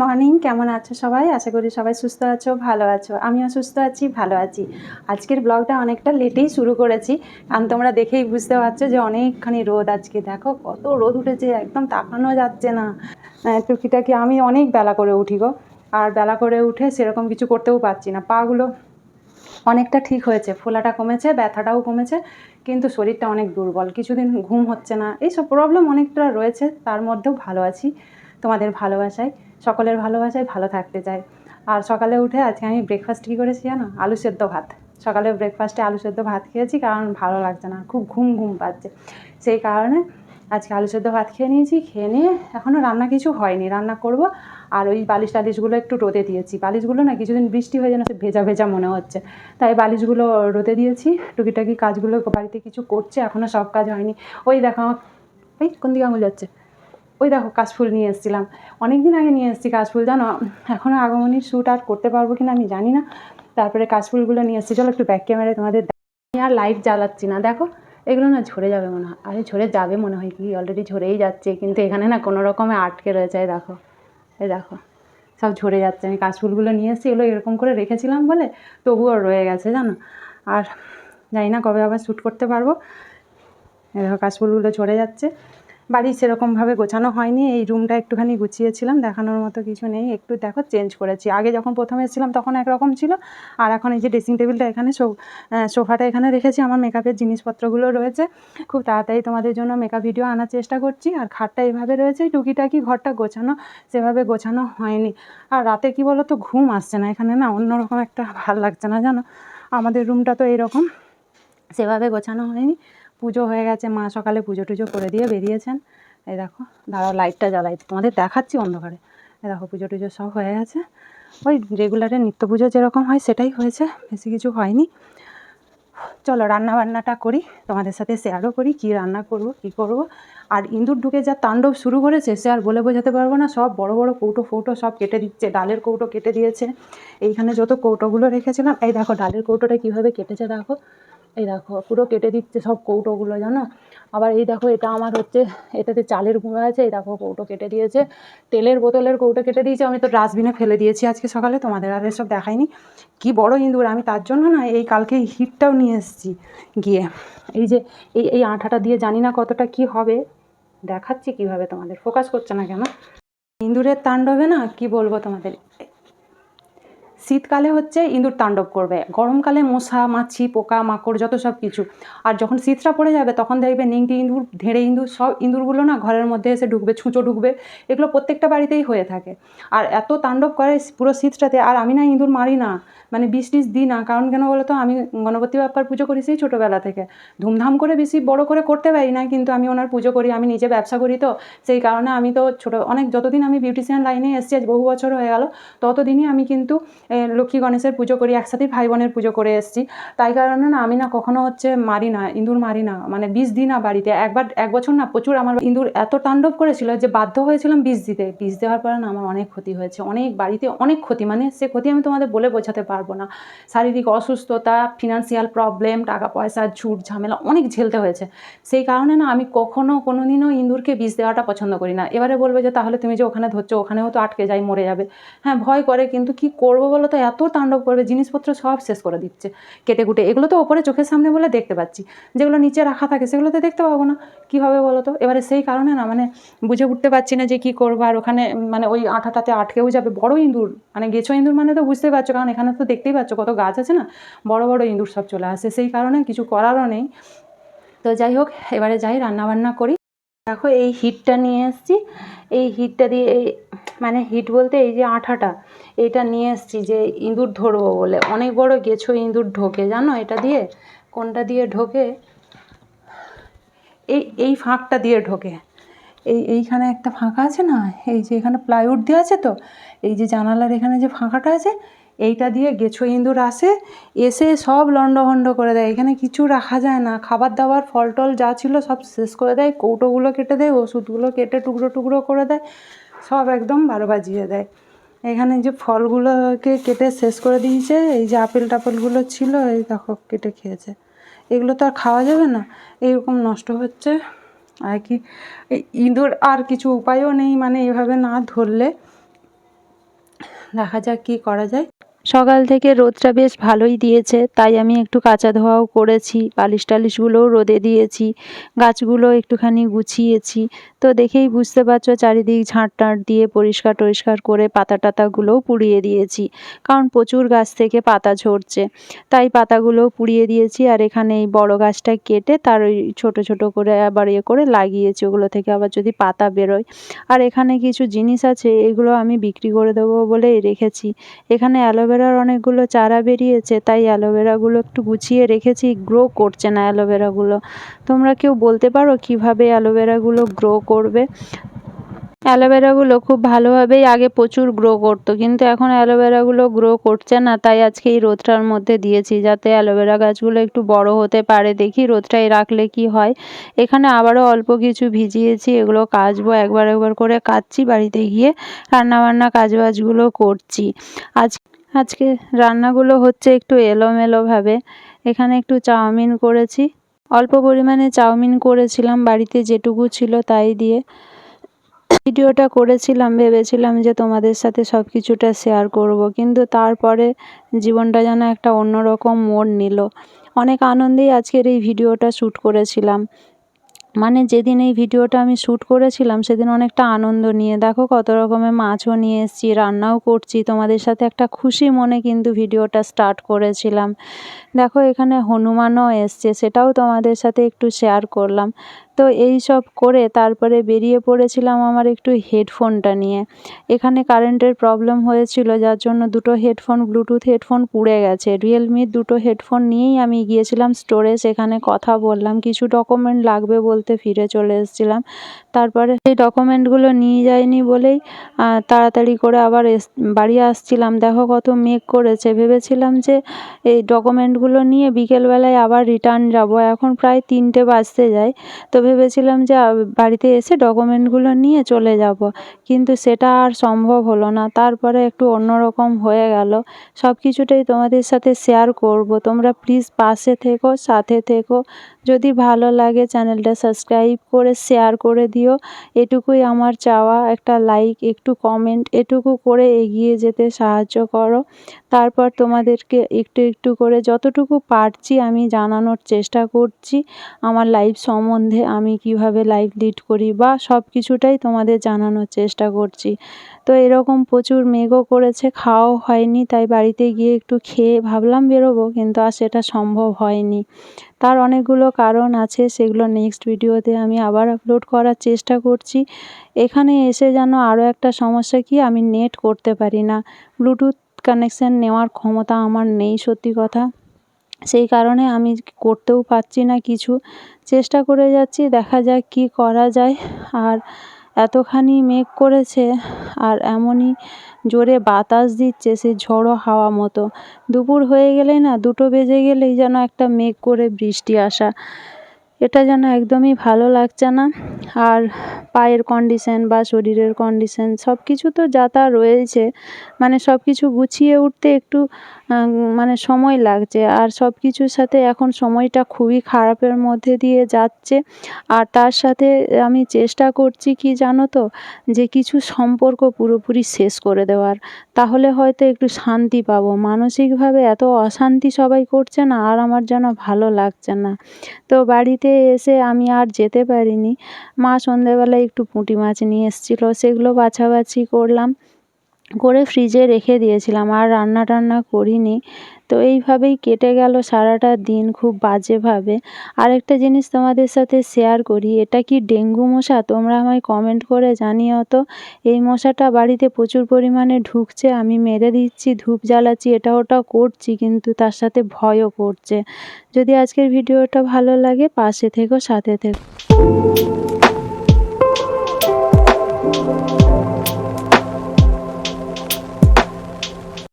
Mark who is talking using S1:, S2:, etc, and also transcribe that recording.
S1: Morning, কেমন আছো সবাই? আশা করি সবাই সুস্থ আছো, ভালো আছো। আমিও সুস্থ আছি, ভালো আছি। আজকের ব্লগটা অনেকটা লেটেই শুরু করেছি, কারণ তোমরা দেখেই বুঝতে পারছো যে অনেকখানি রোদ। আজকে দেখো কত রোদ উঠেছে, একদম তাকানো যাচ্ছে না। টুকিটাকি আমি অনেক বেলা করে উঠি গো, আর বেলা করে উঠে সেরকম কিছু করতেও পারছি না। পাগুলো অনেকটা ঠিক হয়েছে, ফোলাটা কমেছে, ব্যথাটাও কমেছে, কিন্তু শরীরটা অনেক দুর্বল। কিছুদিন ঘুম হচ্ছে না, এইসব প্রবলেম অনেকটা রয়েছে, তার মধ্যেও ভালো আছি তোমাদের ভালোবাসায়। সকলের ভালোবাসায় ভালো থাকতে চাই। আর সকালে উঠে আজকে আমি ব্রেকফাস্ট কী করেছি জানো? আলু সেদ্ধ ভাত। সকালে ব্রেকফাস্টে আলু সেদ্ধ ভাত খেয়েছি, কারণ ভালো লাগছে না, খুব ঘুম ঘুম পাচ্ছে। সেই কারণে আজকে আলু সেদ্ধ ভাত খেয়ে নিয়েছি। খেয়ে নিয়ে এখনও রান্না কিছু হয়নি, রান্না করব। আর ওই বালিশ টালিশগুলো একটু রোদে দিয়েছি। বালিশগুলো না কিছুদিন বৃষ্টি হয়ে যেন ভেজা ভেজা মনে হচ্ছে, তাই বালিশগুলো রোদে দিয়েছি। টুকিটাকি কাজগুলো বাড়িতে কিছু করছে, এখনও সব কাজ হয়নি। ওই দেখো আমার, এই কোন দিকে আঙুল যাচ্ছে? ওই দেখো কাশফুল নিয়ে এসেছিলাম, অনেক দিন আগে নিয়ে এসেছি কাশফুল, জানো। এখনও আগমনীর শ্যুট আর করতে পারবো কিনা আমি জানি না। তারপরে কাশফুলগুলো নিয়ে এসেছি। চলো একটু ব্যাক ক্যামেরায় তোমাদের আমি আর লাইট জ্বালাচ্ছি না। দেখো এগুলো না ঝরে যাবে মনে হয়। আরে ঝরে যাবে মনে হয়, কি অলরেডি ঝরেই যাচ্ছে, কিন্তু এখানে না কোনো রকমে আটকে রয়েছে। এই দেখো, এই দেখো সব ঝরে যাচ্ছে। আমি কাশফুলগুলো নিয়ে এসেছি, এগুলো এরকম করে রেখেছিলাম বলে তবুও রয়ে গেছে, জানো। আর জানি না কবে আবার শ্যুট করতে পারবো। এই দেখো কাশফুলগুলো ঝরে যাচ্ছে। বাড়ি সেরকমভাবে গোছানো হয়নি, এই রুমটা একটুখানি গুছিয়েছিলাম, দেখানোর মতো কিছু নেই। একটু দেখো চেঞ্জ করেছি, আগে যখন প্রথমে এসেছিলাম তখন একরকম ছিল, আর এখন এই যে ড্রেসিং টেবিলটা এখানে, সোফাটা এখানে রেখেছি, আমার মেকআপের জিনিসপত্রগুলো রয়েছে। খুব তাড়াতাড়ি তোমাদের জন্য মেকআপ ভিডিও আনার চেষ্টা করছি। আর খাটটা এইভাবে রয়েছে, টুকিটাকি ঘরটা গোছানো সেভাবে গোছানো হয়নি। আর রাতে কি বলো তো, ঘুম আসছে না এখানে, না অন্যরকম একটা ভাল লাগছে না, জানো। আমাদের রুমটা তো এইরকম, সেভাবে গোছানো হয়নি। পুজো হয়ে গেছে, মা সকালে পুজো টুজো করে দিয়ে বেরিয়েছেন। এই দেখো, দাঁড়াও লাইটটা জ্বালাই, তোমাদের দেখাচ্ছি অন্ধকারে। এই দেখো পুজো টুজো সব হয়ে গেছে, ওই রেগুলারের নিত্য পুজো যেরকম হয় সেটাই হয়েছে, বেশি কিছু হয়নি। চলো রান্না বান্নাটা করি, তোমাদের সাথে শেয়ারও করি কী রান্না করব কী করব। আর ইঁদুর ঢুকে যা তাণ্ডব শুরু করেছে সে আর বলে বোঝাতে পারবো না। সব বড় বড় কৌটো ফৌটো সব কেটে দিচ্ছে, ডালের কৌটো কেটে দিয়েছে। এইখানে যত কৌটোগুলো রেখেছিলাম, এই দেখো ডালের কৌটোটা কীভাবে কেটেছে দেখো। এই দেখো পুরো কেটে দিচ্ছে সব কৌটোগুলো, জানো। আবার এই দেখো, এটা আমার হচ্ছে, এটাতে চালের গুঁড়ো আছে, এই দেখো কৌটো কেটে দিয়েছে। তেলের বোতলের কৌটো কেটে দিয়েছে, আমি তো ডাস্টবিনে ফেলে দিয়েছি আজকে সকালে, তোমাদের আর এসব দেখাইনি। কি বড় ইঁদুর, আমি তার জন্য না এই কালকে এই হিটটাও নিয়ে এসেছি গিয়ে। এই যে এই আঠাটা দিয়ে জানি না কতটা কি হবে, দেখাচ্ছি কিভাবে, তোমাদের ফোকাস করছে না কেন। ইঁদুরের তাণ্ডবে না কি বলবো তোমাদের। শীতকালে হচ্ছে ইঁদুর তাণ্ডব করবে, গরমকালে মশা মাছি পোকা মাকড় যত সব কিছু। আর যখন শীতটা পড়ে যাবে তখন দেখবে নিংটি ইঁদুর ধেড়ে ইঁদুর সব ইঁদুরগুলো না ঘরের মধ্যে এসে ঢুকবে, ছুঁচো ঢুকবে। এগুলো প্রত্যেকটা বাড়িতেই হয়ে থাকে। আর এত তাণ্ডব করে পুরো শীতটাতে। আর আমি না ইঁদুর মারি না, মানে বিষ টিষ দিই না, কারণ কেন বলো তো, আমি গণপতি বাপ্পার পুজো করি সেই ছোটোবেলা থেকে। ধুমধাম করে বেশি বড় করে করতে পারি না, কিন্তু আমি ওনার পুজো করি, আমি নিজে ব্যবসা করি, তো সেই কারণে আমি তো ছোটো অনেক, যতদিন আমি বিউটিশিয়ান লাইনে এসেছি, আজ বহু বছর হয়ে গেল, ততদিনই আমি কিন্তু লক্ষ্মী গণেশের পুজো করি, একসাথেই ভাই বোনের পুজো করে এসেছি। তাই কারণে না আমি না কখনো হচ্ছে মারি না, ইঁদুর মারি না, মানে বিষ দিই না বাড়িতে। একবার এক বছর না প্রচুর আমার ইঁদুর এত তাণ্ডব করেছিল যে বাধ্য হয়েছিলাম বিষ দিতে। বিষ দেওয়ার পরে না আমার অনেক ক্ষতি হয়েছে, অনেক বাড়িতে অনেক ক্ষতি, মানে সে ক্ষতি আমি তোমাদের বলে বোঝাতে পারবো না। শারীরিক অসুস্থতা, ফিনান্সিয়াল প্রবলেম, টাকা পয়সা ঝুট ঝামেলা অনেক ঝেলতে হয়েছে। সেই কারণে না আমি কখনো কোনোদিনও ইঁদুরকে বিষ দেওয়াটা পছন্দ করি না। এবারে বলবে যে তাহলে তুমি যে ওখানে ধরছো, ওখানেও তো আটকে যাই, মরে যাবে। হ্যাঁ ভয় করে, কিন্তু কি করবো বলো তো, এত তাণ্ডব করবে, জিনিসপত্র সব শেষ করে দিচ্ছে কেটে কুটে। এগুলো তো ওপরে চোখের সামনে বলে দেখতে পাচ্ছি, যেগুলো নিচে রাখা থাকে সেগুলো তো দেখতে পাবো না, কী হবে বলো তো। এবারে সেই কারণে না মানে বুঝে উঠতে পারছি না যে কী করবো। আর ওখানে মানে ওই আঠাটাতে আটকেও যাবে, বড় ইঁদুর, মানে গেছো ইঁদুর মানে তো বুঝতেই পারছো, কারণ এখানে তো দেখতেই পাচ্ছ কত গাছ আছে না, বড় বড় ইঁদুর সব চলে আসে। সেই কারণে কিছু করারও নেই। তো যাই হোক, এবারে যাই রান্নাবান্না করি। দেখো এই হিটটা নিয়ে এসেছি, এই হিটটা দিয়ে, এই মানে হিট বলতে এই যে আঠাটা, এটা নিয়ে এসেছি যে ইঁদুর ধরবো বলে। অনেক বড় গেছো ইঁদুর ঢোকে, জানো এটা দিয়ে, কোনটা দিয়ে ঢোকে, এই ফাঁকটা দিয়ে ঢোকে। এইখানে একটা ফাঁকা আছে না, এই যে এখানে প্লাইউড দেওয়া আছে, তো এই যে জানালার এখানে যে ফাঁকাটা আছে, এইটা দিয়ে গেছো ইঁদুর আসে, এসে সব লণ্ডভণ্ড করে দেয়। এখানে কিছু রাখা যায় না, খাবার দাবার ফল টল যা ছিল সব শেষ করে দেয়, কৌটোগুলো কেটে দেয়, ওষুধগুলো কেটে টুকরো টুকরো করে দেয়, সব একদম 12 বাজিয়ে দেয়। এখানে যে ফলগুলোকে কেটে শেষ করে দিয়েছে, এই যে আপেল টাপেলগুলো ছিল, এই দেখো কেটে খেয়েছে। এগুলো তো আর খাওয়া যাবে না, এইরকম নষ্ট হচ্ছে। আর কি ইঁদুর আর কিছু উপায়ও নেই, মানে এভাবে না ধরলে দেখা যাক কি করা যায়। সকাল থেকে রোদটা বেশ ভালোই দিয়েছে, তাই আমি একটু কাচা ধোয়াও করেছি, বালিশ টালিশগুলোও রোদে দিয়েছি, গাছগুলো একটুখানি গুছিয়েছি। তো দেখেই বুঝতে পারছো চারিদিক ঝাঁট টাঁট দিয়ে পরিষ্কার টরিষ্কার করে পাতা টাতাগুলোও পুড়িয়ে দিয়েছি, কারণ প্রচুর গাছ থেকে পাতা ঝরছে, তাই পাতাগুলোও পুড়িয়ে দিয়েছি। আর এখানে এই বড় গাছটা কেটে তার ওই ছোটো ছোটো করে আবার করে লাগিয়েছি, ওগুলো থেকে আবার যদি পাতা বেরোয়। আর এখানে কিছু জিনিস আছে, এগুলো আমি বিক্রি করে দেবো বলেই রেখেছি। এখানে অ্যালোভেরার অনেকগুলো চারা বেরিয়েছে, তাই অ্যালোভেরাগুলো একটু গুছিয়ে রেখেছি, গ্রো করছে না অ্যালোভেরাগুলো। তোমরা কেউ বলতে পারো কিভাবে অ্যালোভেরাগুলো গ্রো করবে? অ্যালোভেরাগুলো খুব ভালোভাবেই আগে প্রচুর গ্রো করতো, কিন্তু এখন অ্যালোভেরাগুলো গ্রো করছে না, তাই আজকে এই রোদটার মধ্যে দিয়েছি যাতে অ্যালোভেরা গাছগুলো একটু বড় হতে পারে। দেখি রোদটায় রাখলে কি হয়। এখানে আবারও অল্প কিছু ভিজিয়েছি, এগুলো কাচবো, একবার একবার করে কাচছি, বাড়িতে গিয়ে রান্নাবান্না কাজবাজগুলো করছি। আজকে রান্নাগুলো হচ্ছে একটু এলোমেলোভাবে। এখানে একটু চাউমিন করেছি, অল্প পরিমাণে চাউমিন করেছিলাম, বাড়িতে যেটুকু ছিল তাই দিয়ে ভিডিওটা করেছিলাম। ভেবেছিলাম যে তোমাদের সাথে সব কিছুটা শেয়ার করব, কিন্তু তারপরে জীবনটা যেন একটা অন্যরকম মোড় নিল। অনেক আনন্দেই আজকের এই ভিডিওটা শ্যুট করেছিলাম, মানে যেদিন এই ভিডিওটা আমি শ্যুট করেছিলাম সেদিন অনেকটা আনন্দ নিয়ে, দেখো কত রকমের মাছও নিয়ে এসেছি, রান্নাও করছি, তোমাদের সাথে একটা খুশি মনে কিন্তু ভিডিওটা স্টার্ট করেছিলাম। দেখো এখানে হনুমানও এসছে, সেটাও তোমাদের সাথে একটু শেয়ার করলাম। তো এই সব করে তারপরে বেরিয়ে পড়েছিলাম আমার একটু হেডফোনটা নিয়ে। এখানে কারেন্টের প্রবলেম হয়েছিল, যার জন্য দুটো হেডফোন, ব্লুটুথ হেডফোন পুড়ে গেছে। রিয়েলমির দুটো হেডফোন নিয়েই আমি গিয়েছিলাম স্টোরে, সেখানে কথা বললাম, কিছু ডকুমেন্ট লাগবে বলতে ফিরে চলে এসেছিলাম। তারপরে সেই ডকুমেন্টগুলো নিয়ে যাইনি বলেই তাড়াতাড়ি করে আবার বাড়ি আসছিলাম। দেখো কত মেঘ করেছে, ভেবেছিলাম যে এই ডকুমেন্টগুলো নিয়ে বিকেলবেলায় আবার রিটার্ন যাব, এখন প্রায় 3টে বাজতে যায়। তো ভেবেছিলাম যে বাড়িতে এসে ডকুমেন্টগুলো নিয়ে চলে যাব, কিন্তু সেটা আর সম্ভব হলো না। তারপরে একটু অন্যরকম হয়ে গেল। সব কিছুটাই তোমাদের সাথে শেয়ার করব, তোমরা প্লিজ পাশে থেকো, সাথে থেকো। যদি ভালো লাগে চ্যানেলটা সাবস্ক্রাইব করে শেয়ার করে দিও, এটুকুই আমার চাওয়া। একটা লাইক, একটু কমেন্ট, এটুকু করে এগিয়ে যেতে সাহায্য করো। তারপর তোমাদেরকে একটু একটু করে যতটুকু পারছি আমি জানানোর চেষ্টা করছি, আমার লাইফ সম্বন্ধে, আমি কিভাবে লাইফ লিড করি বা সব কিছুটাই তোমাদের জানানোর চেষ্টা করছি। তো এরকম প্রচুর মেঘও করেছে, খাওয়াও হয়নি, তাই বাড়িতে গিয়ে একটু খেয়ে ভাবলাম বেরোবো, কিন্তু আর সেটা সম্ভব হয়নি। তার অনেকগুলো কারণ আছে, সেগুলো নেক্সট ভিডিওতে আমি আবার আপলোড করার চেষ্টা করছি। এখানে এসে যেন আরও একটা সমস্যা কি, আমি নেট করতে পারি না, ব্লুটুথ কানেকশান নেওয়ার ক্ষমতা আমার নেই সত্যি কথা। সেই কারণে আমি করতেও পারছি না কিছু, চেষ্টা করে যাচ্ছি, দেখা যাক কি করা যায়। আর এতখানি মেঘ করেছে, আর এমনই জোরে বাতাস দিচ্ছে, সে ঝড়ো হাওয়া মতো। দুপুর হয়ে গেলেই না, 2টো বেজে গেলেই যেন একটা মেঘ করে বৃষ্টি আসা, এটা যেন একদমই ভালো লাগছে না। আর পায়ের কন্ডিশন বা শরীরের কন্ডিশন সব কিছু তো যা তা রয়েছে, মানে সব কিছু গুছিয়ে উঠতে একটু মানে সময় লাগছে। আর সব কিছুর সাথে এখন সময়টা খুবই খারাপের মধ্যে দিয়ে যাচ্ছে। আর তার সাথে আমি চেষ্টা করছি কি জানো তো, যে কিছু সম্পর্ক পুরোপুরি শেষ করে দেওয়ার, তাহলে হয়তো একটু শান্তি পাবো। মানসিকভাবে এত অশান্তি সবাই করছে না, আর আমার যেন ভালো লাগছে না। তো বাড়িতে এসে আমি আর যেতে পারিনি। মা সন্ধেবেলায় একটু পুঁটি মাছ নিয়ে এসেছিলো, সেগুলো বাছাবাছি করলাম, করে ফ্রিজে রেখে দিয়েছিলাম, আর রান্না টান্না করিনি। তো এইভাবেই কেটে গেল সারাটা দিন খুব বাজেভাবে। আরেকটা জিনিস তোমাদের সাথে শেয়ার করি, এটা কি ডেঙ্গু মশা? তোমরা আমায় কমেন্ট করে জানিও তো। এই মশাটা বাড়িতে প্রচুর পরিমাণে ঢুকছে, আমি মেরে দিচ্ছি, ধূপ জ্বালাচ্ছি, এটা ওটা করছি, কিন্তু তার সাথে ভয়ও করছে। যদি আজকের ভিডিওটা ভালো লাগে পাশে থেকো, সাথে থেকো।